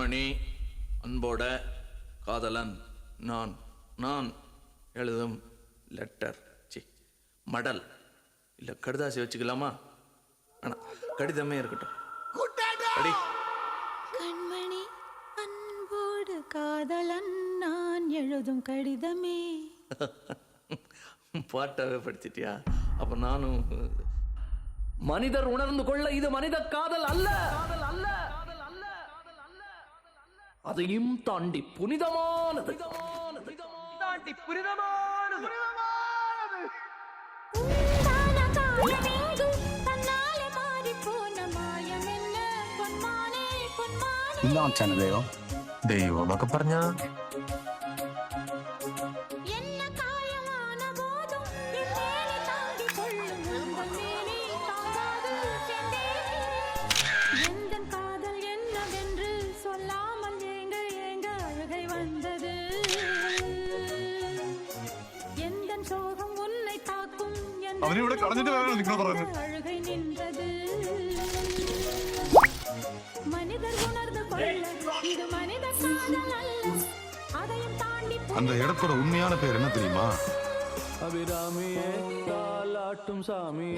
கண்மணி அன்போட காதலன் நான் நான் எழுதும் லெட்டர் மடல் இல்லை கடுதாசி வச்சுக்கலாமா? ஆனால் கடிதமே இருக்கட்டும். கண்மணி அன்போடு காதலன் நான் எழுதும் கடிதமே. பாட்டாவே படிச்சிட்டியா? அப்ப நானும் மனிதர் உணர்ந்து கொள்ள இது மனித காதல் அல்ல, அதையும் தாண்டி புனிதமானது. ദൈവമൊക്കെ പറഞ്ഞ അവനിവിടെ കളഞ്ഞിട്ട് വേണം നിങ്ങൾ പറയുന്നത്. அந்த இடத்தோட உண்மையான பேர் என்ன தெரியுமா? அபிராமியே தாலாட்டும் சாமி.